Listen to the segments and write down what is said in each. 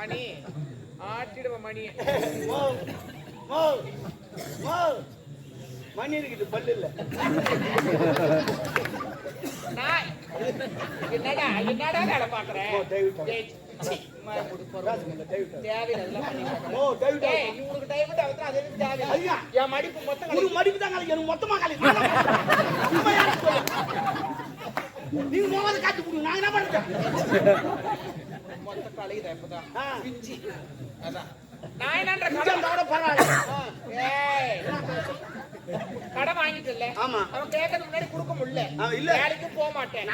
மணி ஆட்டிடுவோம் மணி. மணி இருக்குது பல்லு இல்ல. என்னடா என்னடா வேலை பாக்குறேன். என் மடிப்பு மொத்தம் ஒரு மடிப்பு தான் எனக்கு மொத்தமா காலி. நீங்க மோத காட்டி கொடுங்க, நான் என்ன பண்றேன்? மொத்த கலையுதா இப்பதான் பிஞ்சி. அதான் நான் கடை வாங்கிட்டு இல்ல. அவன் கேட்கறதுக்கு முன்னாடி கொடுக்க முடியல. வேலைக்கும் போக மாட்டேன்.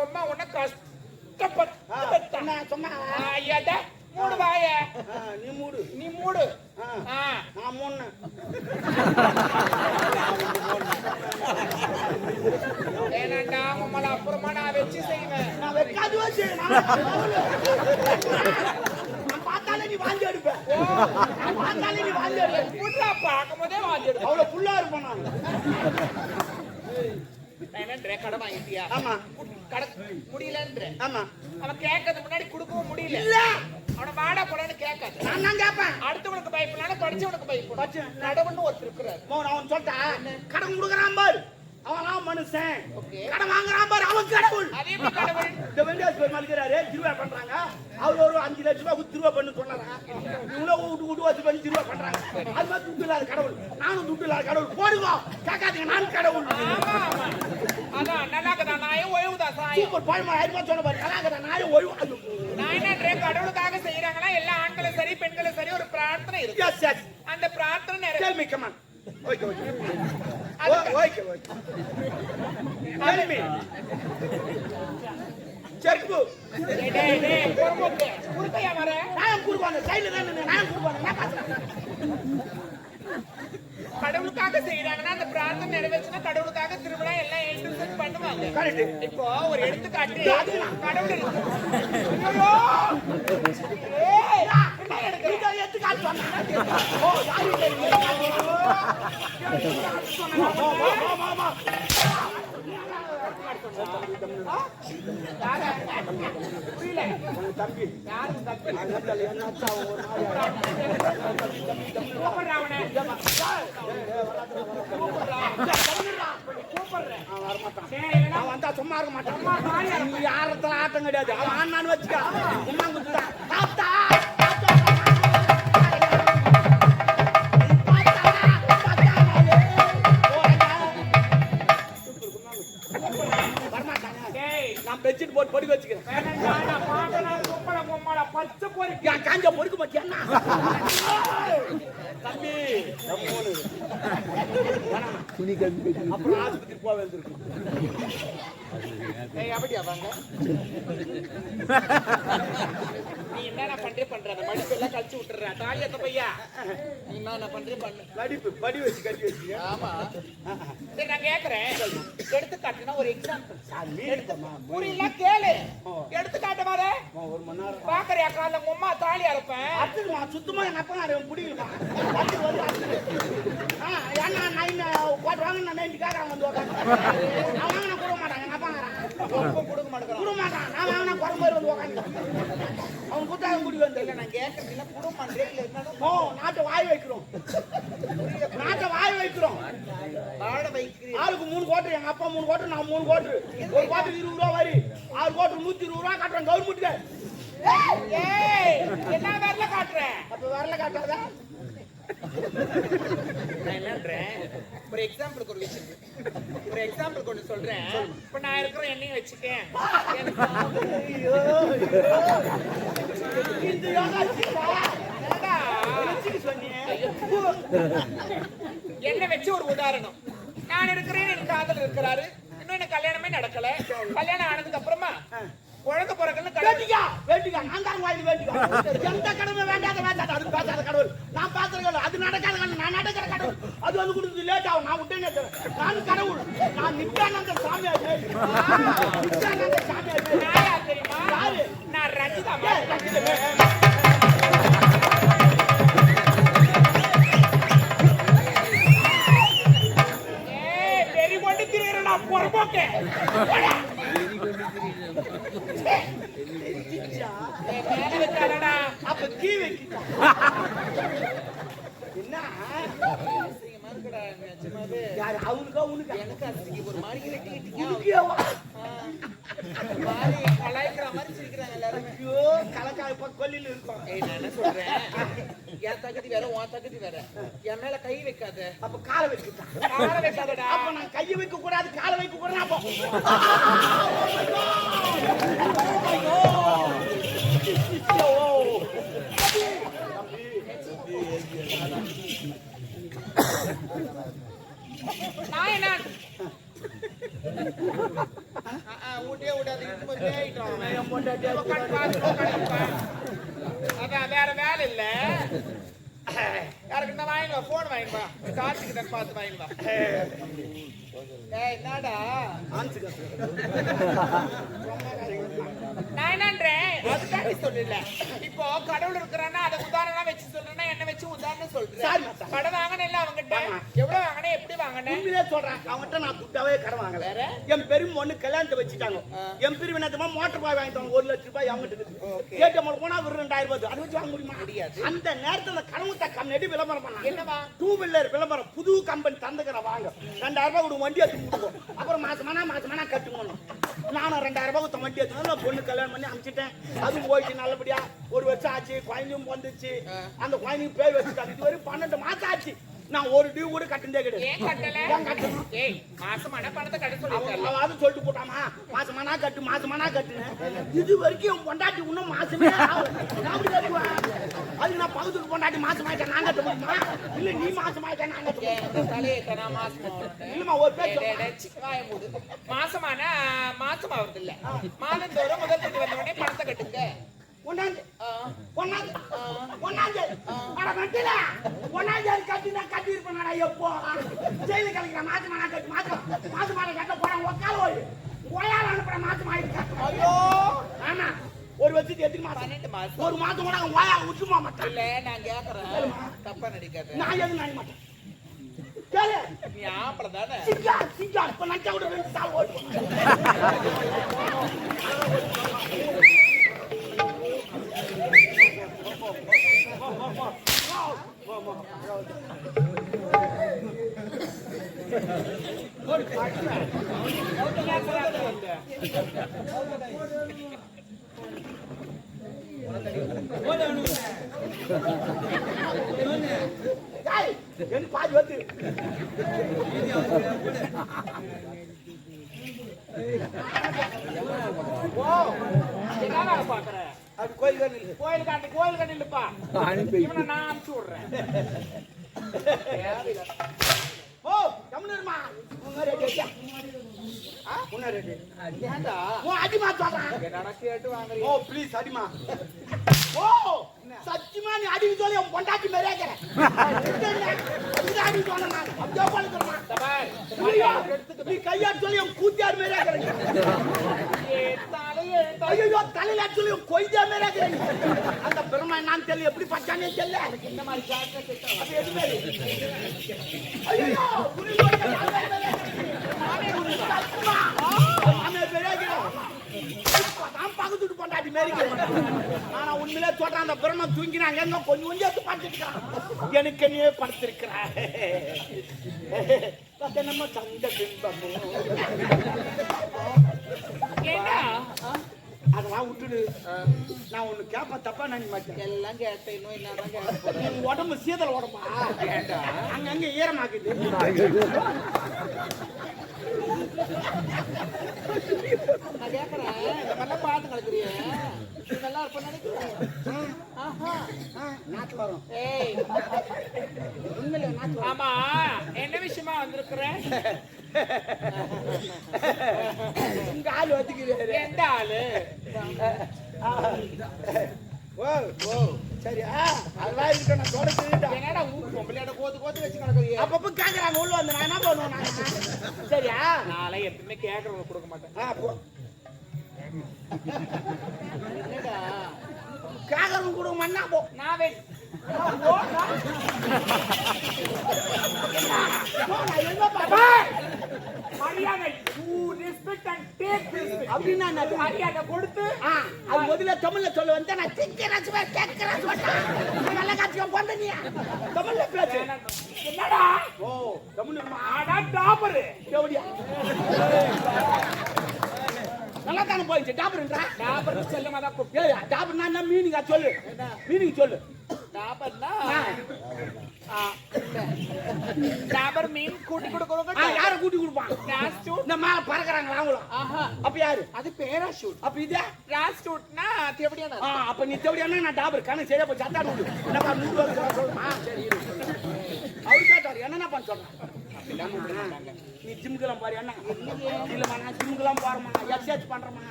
உமா உன்ன கஷ்டப்பட்டு மூடு வாய. நீ மூடு, நீ மூடு. நான் மூணு ஏனாண்டா உம்மள அப்புறமா நான் வச்சு செய்வேன். நான் வைக்காதுவா செய்வேன். பார்த்தாலே நீ வாந்தி எடுப்பேன். பார்த்தாலே நீ வாந்தி எடுப்பேன். புல்லா பார்க்கும் போதே வாந்தி எடுப்பேன். அவ்வளவு புல்லா இருப்பேன் நான். என்னன்ற கடை வாங்கிட்டியா? ஆமா. கடை முடியலன்ற. ஆமா. அவன் கேட்கறதுக்கு முன்னாடி கொடுக்கவும் முடியல. இல்ல அவனை வாடா போடான்னு கேட்காது. நான் தான் கேட்பேன். அடுத்தவனுக்கு பயப்படலாம், படிச்சவனுக்கு பயப்படும். நடுவுன்னு ஒருத்தர் இருக்கிறார். அவன் சொல்லிட்டான் கடன் கொடுக்குறான் பாரு, அவன் மனுஷன். கடன் வாங்குறான் பாரு, அவன் கடவுள். அதே மாதிரி கடவுள் இந்த வெங்கடேஷ் பெருமாள் இருக்கிறாரு, திருவா பண்றாங்க. அவர் ஒரு 5 லட்சம் ரூபாய் திருவா பண்ணு சொன்னாரா, இவ்வளவு விட்டு வச்சு பண்ணி திருவா பண்றாங்க. அது மாதிரி துட்டு இல்லாத கடவுள், நானும் துட்டு இல்லாத கடவுள். போடுங்க கேட்காதீங்க, நான் கடவுள். அதான் நல்லாக்கதா நாயே ஓய்வுதான் சாய். சூப்பர் பாய்மா யாருமா சொன்ன பாரு, நல்லாக்கதா நாயே ஓய்வு. நான் என்ன கடவுளுக்காக செய்யறாங்களா? எல்லா ஆண்களும் சரி பெண்களும் சரி ஒரு பிரார்த்தனை இருக்கு. Yes yes. அந்த பிரார்த்தனை நிறைவேறும். Tell me, come on. Okay, okay. Okay, okay. Tell me. Checkbook. டேய் பொறுமுக்கு. குறுக்கையா வர? நான் குறுவானே, சைடுல தான் நான் குறுவானே. நான் பாத்துறேன். கடவுளுக்காக செய்யறாங்கன்னா அந்த பிரார்த்தனை நிறைவேறினா கடவுளுக்காக திருவிழா எல்லாம் என்ட்ரன்ஸ் பண்ணுவாங்க. கரெக்ட். இப்போ ஒரு எடுத்துக்காட்டு கடவுள் இருக்கு. ஐயோ ஏய் என்ன எடுக்க எடுத்துக்காட்டு சொன்னா ஓ யாரு இல்ல மாமா புரியல தம்பி யாரு தம்பி அண்ணால என்ன அச்சா ஒரு கூப்பிடுறாவனே அவன் வந்தா சும்மா இருக்க மாட்டான். நீ யாரத்துல ஆட்டம் கிடையாது. அவன் ஆனான்னு வச்சுக்கா உமா குத்துடா தாத்தா நான் பெட்ஷீட் போட்டு படுக்க வச்சுக்கிறேன். பச்சை போரி காஞ்ச பொறுக்க மாட்டியா தம்பி? அப்புறம் ஆஸ்பத்திரி போக வேண்டியிருக்கு. அப்படியா வாங்க நீ என்ன பண்ற அந்த மடிப்பு எல்லாம் கழிச்சு விட்டுற தாலியத்த பையா. நீ என்ன பண்ற பண்ணு மடிப்பு படி வச்சு கட்டி வச்சு. ஆமா சரி நான் கேக்குறேன். எடுத்துக்காட்டுனா ஒரு எக்ஸாம்பிள் புரியல கேளு. எடுத்துக்காட்டு வர ஒரு மணி நேரம் பாக்குறியா கால உங்க அம்மா தாலி அறுப்பேன் அத்துக்குமா சுத்தமா எங்க அப்பா பிடிக்குமா ஏன்னா நான் போட்டு வாங்க நான் நைட்டு கேட்கறாங்க வந்து அவங்க நான் கொடுக்க மாட்டாங்க. எங்க அப்பா கொடுக்க மாட்டான். நான் வாங்கினா குறை மாதிரி வந்து உட்காந்து அவன் குத்தாங்க குடி வந்து இல்லை நான் கேட்கறதுல குடும்ப மாட்டேன். ஓ நாட்டை வாய் வைக்கிறோம், நாட்டை வாய் வைக்கிறோம். ஆளுக்கு 3 கோட்டு, எங்க அப்பா 3 கோட்டு, நான் 3 கோட்டு. ஒரு கோட்டுக்கு 20 ரூபா வரி, 6 கோட்டு 120 ரூபா காட்டுறேன் கவர்மெண்ட்டுக்கு. என்ன வரல காட்டுறேன் அப்ப வரல காட்டாத. நான் என்னன்றேன் ஒரு எக்ஸாம்பிளுக்கு ஒரு விஷயம் ஒரு எக்ஸாம்பிள் கொண்டு சொல்றேன். இப்ப நான் இருக்கிற எண்ணெயும் வச்சுக்கேன். என்ன வச்சு ஒரு உதாரணம். நான் இருக்கிறேன், என் காதல் இருக்கிறாரு, இன்னும் எனக்கு கல்யாணமே நடக்கல. கல்யாணம் ஆனதுக்கு அப்புறமா குழந்தை பிறகுன்னு வேண்டிக்கா நான் தான் வாங்கி வேண்டிக்கா. எந்த கடவுள் வேண்டாத அது பேசாத கடவுள். நான் பார்த்துற கடவுள் அது நடக்காத கடவுள், நான் நடக்கிற கடவுள். அது வந்து கொடுத்து லேட் ஆகும். நான் விட்டேன்னு நான் கடவுள். நான் நித்யானந்த சாமியார். நித்யானந்த சாமியார் தெரியுமா? நான் ரஞ்சிதா. வெறி கொண்டு திரியறா பொறம்போக்கே. என்ன அசிங்கமா இருக்குடா நிஜமாவே. யாரு அவனுக்கா உனக்கு எனக்கு அசிங்கம் ஒரு மாதிரி இருக்கு. உனக்கேவா மாதிரி கலாய்க்கிற மாதிரி சிரிக்கிறாங்க எல்லாரும். ஐயோ கலக்காய் இப்ப கொல்லில இருக்கும். ஏய் நான் என்ன சொல்றேன், என் தகுதி வேற உன் தகுதி வேற. என் மேல கை வைக்காத. அப்ப காலை வைக்கிட்டா காலை வைக்காதடா. அப்ப நான் கையை வைக்க கூடாது காலை வைக்க கூடாது. அப்போ நான் என்ன ஊட்டே விடாது. அதான் வேற வேலை இல்ல. யாருக்கிட்ட வாங்கிடுவா போன் வாங்கிடுவா. கார்த்திகிட்ட பார்த்து வாங்கிடுவா. என்னடா நான் என்னன்றேன் அதுக்காண்டி சொல்லல. இப்போ கடவுள் இருக்கிறான்னா அதை உதாரணம் வச்சு சொல்றேன்னா என்ன வச்சு உதாரணம் சொல்றேன். கடை வாங்கினேன் அவங்ககிட்ட எவ்வளவு வாங்கினேன் எப்படி வாங்கினேன் உண்மையிலே சொல்றேன். அவங்ககிட்ட நான் துட்டாவே கடன் வாங்கல. வேற என் பெரும் ஒண்ணு கல்யாணத்தை வச்சுட்டாங்க. என் பிரிவினத்தமா மோட்டர் பாய் வாங்கிட்டாங்க 1 லட்சம் ரூபாய் அவங்ககிட்ட. கேட்ட போனா ஒரு 2000 ரூபாய் அது வச்சு வாங்க முடியாது. அந்த நேரத்துல கனவுத்த கம்பெனி விளம்பரம் பண்ணாங்க. என்னவா 2 வீலர் விளம்பரம் புது கம்பெனி தந்துக்கிற வாங்க 2000 ரூபாய் ஒரு வண்டி எடுத்து கொடுக்கும். அப்புறம் மாசமானா கட்டுங்க. நானும் 2000 ரூபாய் கொடுத்த வண்டி எடுத்து பொண்ணு கல்யாணம் பண்ணி அனுப்பிச்சிட்டேன். அது போயிட்டு நல்லபடியா 1 வருஷம் ஆச்சு. குழந்தையும் வந்துச்சு. அந்த குழந்தைக்கு பேர் வச்சுட்டாங்க. இது வரைக்கும் 12 மாசம் ஆச்சு. நான் ஒரு டியூ கூட கட்டுனதே கிடையாது. ஏன் கட்டல? ஏய் மாசமான பணத்தை கட்ட சொல்லிருக்கல. அதாவது சொல்லிட்டு போட்டாமா மாசமானா கட்டுனேன். இது வரைக்கும் என் பொண்டாட்டி இன்னும் மாசமே ஆகல. நான் அப்படி கட்டுவேன். அதுக்கு நான் பகுதிக்கு பொண்டாட்டி மாசமாயிட்டேன் நான் கட்ட முடியுமா? இல்ல நீ மாசமாயிட்டேன் நான் கட்ட முடியும். தலையை நான் மாசம் இல்லமா ஒரு பேச்சு வாய மூடு. மாசம் ஆகுது இல்ல. மாதந்தோறும் முதல் தேதி வந்த உடனே பணத்தை கட்டுங்க. கட்டி இருப்பா எப்போ ஜெயில கலைக்கிற மாசமான கட்டு மாசமான கட்ட போறான் உக்கால ஒயால அனுப்புற மாசம் ஆயிடுச்சு. ஐயோ ஆமா ஒரு வருஷத்துக்கு எத்தனை மாசம்? 12 மாசம். ஒரு மாசம் கூட ஒயா விட்டுமா மாட்டேன். இல்ல நான் கேக்குறேன் தப்பா நடிக்காத. நான் எதுவும் நினைக்க மாட்டேன். கேளு நீ ஆம்பளை தானே? சிங்கா இப்ப நச்சா விட 2 சால் ஓட்டு. பாதி வந்து என்ன பாக்குற? அது கோயில் கண்ணு இல்லப்பா. இவனை நான் அனுப்பிச்சு விடுறேன். ஓ கம்னர்மா உங்க ரெடியா? உன்ன ரெடி. ஏண்டா ஓ அடிமா சொல்றேன். என்னடா கேட்டு வாங்குறீ? ஓ ப்ளீஸ் அடிமா. ஓ சத்தியமா நீ அடி சொல்லி உன் பொண்டாட்டி மேலே கேக்குறேன். இது அடி சொன்னா நான் அப்படியே பண்ணுறேன். தபாய் நீ கையா சொல்லி உன் கூத்தியார் மேலே கேக்குறேன். ஐயோ தலையில சொல்லி உன் கொய்தியார் மேலே கேக்குறேன். அந்த பெருமை நான் தெரியல எப்படி பச்சானே தெரியல. இந்த மாதிரி ஜாக்கெட் கேட்டா அது எதுமே ஐயோ புரியுது நானே புரியுது நானே பெரியகிறேன். நான் பகுத்துட்டு பொண்டாட்டி மேரிக்கிறேன். ஆனா உண்மையிலே சொல்றேன் அந்த பிரம்ம தூங்கினாங்க எங்க கொஞ்சம் எடுத்து படுத்திருக்கான். எனக்கு என்னையே படுத்திருக்கிறேன். நம்ம சந்த பிம்பம் அதெல்லாம் விட்டுடு. நான் ஒண்ணு கேப்ப தப்பா நினைக்க மாட்டேன். எல்லாம் கேட்டேன். இன்னும் என்னதான் கேட்க போறேன்? உடம்பு சீதல் உடம்பா அங்கங்க ஈரமாக்குது. நான் கேக்குறேன் இந்த மாதிரிலாம் பார்த்து கலக்குறிய நல்லா இருப்ப நினைக்கிறேன். நாட்டு வரும். ஏய் உண்மையில நாட்டு ஆமா என்ன விஷயமா வந்திருக்கிறேன்? உங்க ஆள் வந்துக்கிறாரு. எந்த ஆளு? ஓ ஓ சரி அதெல்லாம் இருக்கு. நான் சொல்ல என்னடா ஊர் பொம்பளையோட கோத்து வச்சு நடக்குது. அப்பப்ப கேக்குறாங்க உள்ள வந்து நான் என்ன பண்ணுவேன்? சரியா நாளை எப்பவுமே கேக்குறவங்க கொடுக்க மாட்டேன். என்னடா கேக்குறவங்க கொடுக்க மாட்டா போ. நான் மரியாதை அப்படின்னா மரியாதை கொடுத்து அது முதல்ல தமிழ்ல சொல்ல வந்து நான் திக்கிறேன் நல்லா காட்சியம் வந்த நீ தமிழ்ல பேசு என்னடா ஓ தமிழ் ஆடா டாபர் எப்படியா நல்லா தானே போயிடுச்சு டாபர்ன்றா டாபர் செல்லமா தான் கூப்பிட்டு ஏய் டாபர்னா என்ன மீனிங்கா சொல்லு மீனிங் சொல்லு டாபர்னா டாபர் மீன் கூட்டி கொடுக்கறவங்க யாரை கூட்டி கொடுப்பான் ராஸ்டூட் இந்த மேல பறக்குறாங்களா அவங்களும் ஆஹா அப்ப யாரு அது பேராஷூட் அப்ப இதே ராஸ்டூட்னா தேவடியான அப்ப நீ தேவடியானா நான் டாபர் கணக்கு சரியா போய் சத்தாடு விடு என்னப்பா 100 ரூபாய் சொல்லுமா சரி அவரு கேட்டாரு என்னென்ன பண்ண சொல்றேன் நீ ஜிம்முக்கெல்லாம் பாரு என்ன இல்லம்மா நான் ஜிம்முக்கெல்லாம் போறேம்மா எக்ஸசைஸ் பண்றேம்மா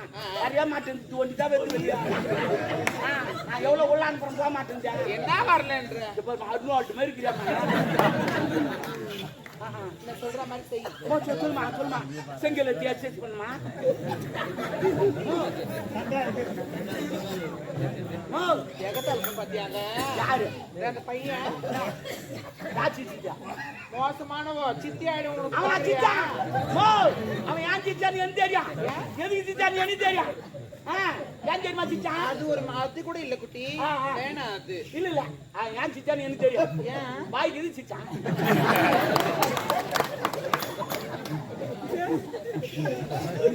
நிறைய மாட்டேன் ஒண்டி தான் வெத்து வெளியா நான் எவ்வளவு உள்ள அனுப்புறேன் போக மாட்டேன் என்ன வரலன்ற இப்ப அட்வால்ட் மாதிரி இருக்கிறாமா நான் சொல்ற மாதிரி செய் சொல்லுமா சொல்லுமா செங்கல் எடுத்து எக்ஸசைஸ் பண்ணுமா எகத்தால பாத்தியாங்க யாரு அந்த பையன் ராட்சி சித்தா மோசமானவோ சித்தி ஆயிடும் அவன் சித்தா அவன் ஏன் சித்தான்னு எனக்கு தெரியும் எதுக்கு சித்தான்னு எனக்கு தெரியும் ஏன் தெரியுமா சித்தா அது ஒரு அது கூட இல்ல குட்டி வேணாம் அது இல்ல இல்ல ஏன் சித்தான்னு எனக்கு தெரியும் வாய்க்கு எது சித்தா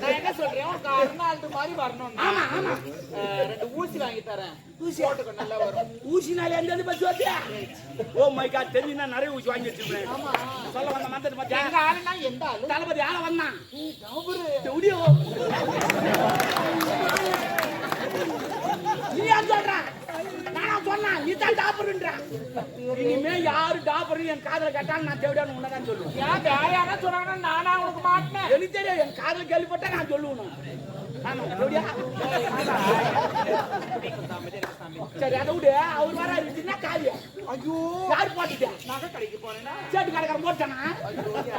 நான் என்ன சொல்றேன் கர்நாடக மாதிரி வரணும் ஆமா ஆமா 2 ஊசி வாங்கி தரேன் ஊசி போட்டுக்க நல்லா வரும் ஊசினால எந்த பத்தி வச்சியா ஓ மை காட் தெரியுனா நிறைய ஊசி வாங்கி வச்சிருக்கேன் ஆமா சொல்ல வந்த மந்தது மச்சான் எங்க ஆளுனா எந்த ஆளு தளபதி ஆள வந்தான் டபுரு டவுடியோ நீ யார் சொல்ற நானா சொன்னா நீ தான் டாப்பர்ன்ற இனிமே யாரு டாப்பர் என் காதுல கேட்டாலும் நான் தேவடியான்னு உன்னதான் சொல்லுவேன் ஏன் வேற யாரா சொன்னாங்கன்னா நானா உனக்கு மாட்டேன் எனக்கு தெரியும் என் காதுல கேள்விப்பட்டா நான் சொல்லுவேன் ஆமா தேவடியா சரி அதை விடு அவர் வர இருக்குன்னா காலியா ஐயோ யார் பாட்டுட்டா நகை கடைக்கு போனேன்னா சேட்டு கடைக்காரன் போட்டானா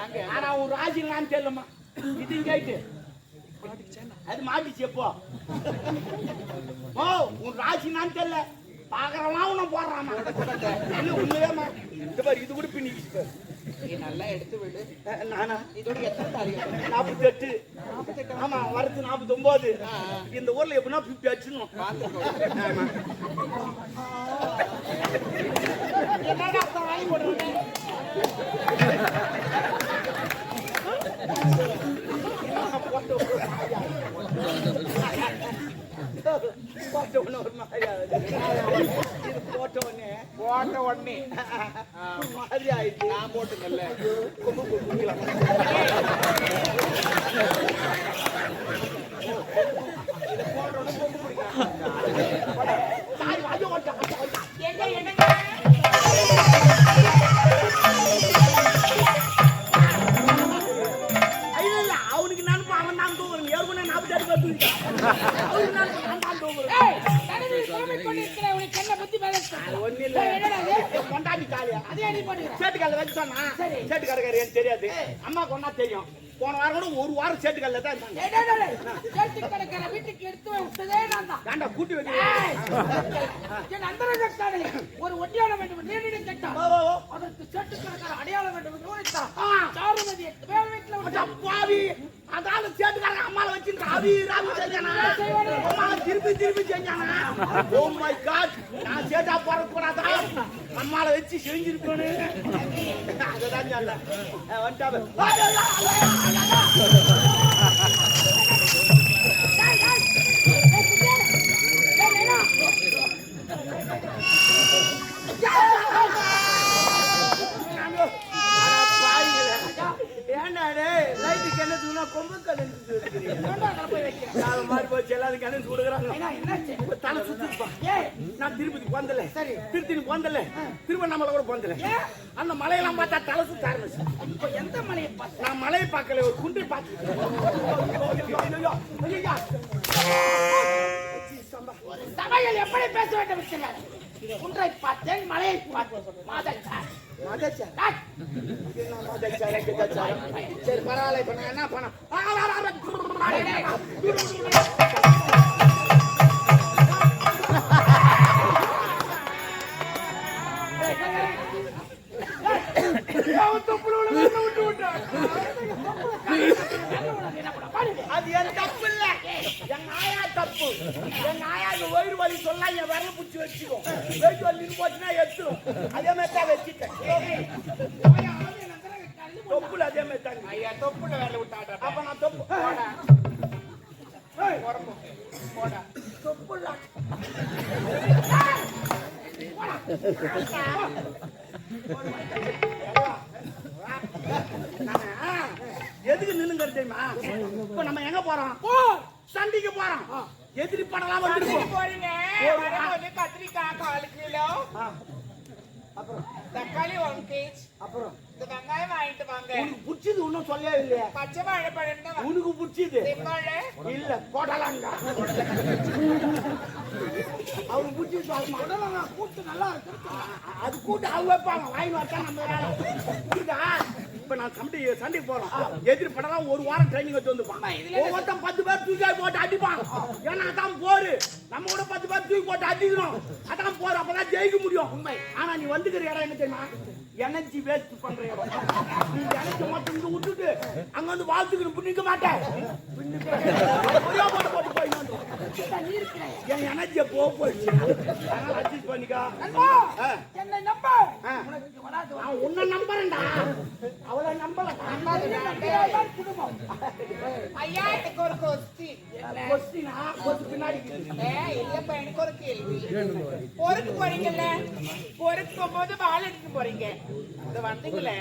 ஏங்க ஆனா உன் ராஜிலான்னு தெரியலமா இது இங்க ஆயிட்டு அது மாட்டிச்சு எப்போ ஓ உன் ராஜினான்னு தெரியல பாக்குறவன் உன்னை போடுறாமா இல்ல உண்மையாமா இந்த மாதிரி இது கூட பின்னிக்கிச்சு நீ நல்லா எடுத்து விடு நானா இதோட எத்தனை தாரியம் 48 ஆமா வரது 49 இந்த ஊர்ல எப்படின்னா 50 அடிச்சுணும் என்னடா தாலி போடுறேன் போட்ட உடனே மாதிரி ஆயிடுச்சு நான் போட்டுங்கல்ல அவனுக்கு நினைப்பு அவன் தான் தூங்குறேன் ஏற்கனவே 48 கொண்டாடி காலியா சேட்டு கால வச்சு சொன்னா சேட்டு கடைக்காரர் எனக்கு தெரியாது அம்மா கொண்டா தெரியும் போன வாரம் கூட ஒரு வாரம் சேட்டு கல்ல தான் இருந்தாங்க வீட்டுக்கு எடுத்து விட்டதே நான் தான் ஏண்டா கூட்டி வைக்க என் அந்தரங்கத்தானே ஒரு ஒட்டியாளம் வேண்டும் நேரடி கேட்டான் அதற்கு சேட்டு கணக்கார அடையாளம் வேண்டும் நூறித்தான் சாருமதி வேற வீட்டுல பாவி அதால சேட்டுக்காரங்க அம்மால வச்சிருக்க அவி ராவி செஞ்சானா அம்மா திருப்பி செஞ்சானா ஓ மை காட் நான் சேட்டா போற கூடாதா அம்மால வச்சு செஞ்சிருக்கேன்னு அததான் சொல்ல வந்துட்டாவே கொம்பு மாதிரி போச்சு எல்லாரும் கிணறு கொடுக்குறாங்க தலை சுத்திப்பா நான் திருப்பதி போந்தல திருத்தணி போந்தல திருவண்ணாமலை கூட போந்தல அந்த மலையெல்லாம் பார்த்தா தலை சுத்த ஆரம்பிச்சு எந்த மலையை நான் மலையை பார்க்கல ஒரு குன்றை பார்த்து சபையில் எப்படி பேச வேண்டும் குன்றை பார்த்தேன் மலையை பார்த்தேன் மாதச்சார் சரி பரவாயில்ல இப்ப நான் என்ன பண்ண அது என் தப்பு இல்ல என் ஆயா தப்பு தப்பு. என் நாயாக்கு வயிறு வலி சொல்லலாம் என் விரல பிடிச்சி வச்சுக்கும். வெயிட் வலின்னு போச்சுன்னா எடுத்துரும். அதே மாதிரி தான் வச்சுட்டேன். தொப்புல அதே மாதிரி தாங்க. ஐயா தொப்புல வேலை விட்டாடா. அப்ப நான் தொப்பு போடா. போடா. தொப்புல எதுக்கு நின்னுங்க தெரியுமா? இப்ப நம்ம எங்க போறோம்? சண்டைக்கு போறோம். எதிரி படலாம் வந்துருக்கோம். போறீங்க வரும்போது கத்திரிக்காய் 1/4 கிலோ, அப்புறம் தக்காளி 1 kg, அப்புறம் இந்த வெங்காயம் வாங்கிட்டு வாங்க. உனக்கு பிடிச்சது இன்னும் சொல்லவே இல்லையா? பச்சை வாழைப்பழம் தான். உனக்கு பிடிச்சது செம்பாழை இல்ல போடலாங்க. அவருக்கு பிடிச்சது சொல்லுமா? கூட்டு நல்லா இருக்கு. அது கூட்டு அவங்க வைப்பாங்க. வாங்கி வச்சா நம்ம வேலை. புரியுதா? இப்ப நான் சண்டைக்கு போறோம். எதிரி படம் ஒரு வாரம் ட்ரைனிங் வச்சு வந்துப்பான். ஒவ்வொருத்தன் 10 பேர் தூக்கி போட்டு அடிப்பான். ஏன்னா அதான் போரு. நம்ம கூட 10 பேர் தூக்கி போட்டு அடிக்கணும். அதான் போர். அப்பதான் ஜெயிக்க முடியும். ஆனா நீ வந்துக்கிற இடம் என்ன தெரியுமா? எனர்ஜி வேஸ்ட் பண்ற இடம். நீ எனர்ஜி மட்டும் இங்க விட்டுட்டு அங்க வந்து வாழ்த்துக்கணும். நிக்க மாட்டேன். என் எனர்ஜிய போயிடுச்சு. அட்ஜஸ்ட் பண்ணிக்கா. என்ன நம்ப நான் உன்னை நம்புறேன்டா. அவளை நம்பல. ஐயா எனக்கு ஒரு கொஸ்டின். பின்னாடி இல்லப்பா எனக்கு ஒரு கேள்வி. பொறுக்கு போறீங்கல்ல, பொறுக்கும் போது பால் எடுத்து போறீங்க. இந்த வந்தீங்களே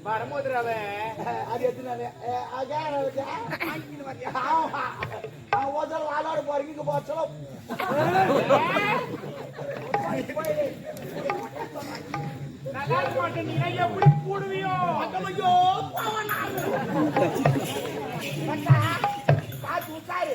வரும்போது அவ அது எத்தனை வாழாட போறீங்க. இங்க போச்சோம் நல்லா இருக்க மாட்டேன். நீ எப்படி போடுவியோ? ஐயோ பாத்து உட்காரு.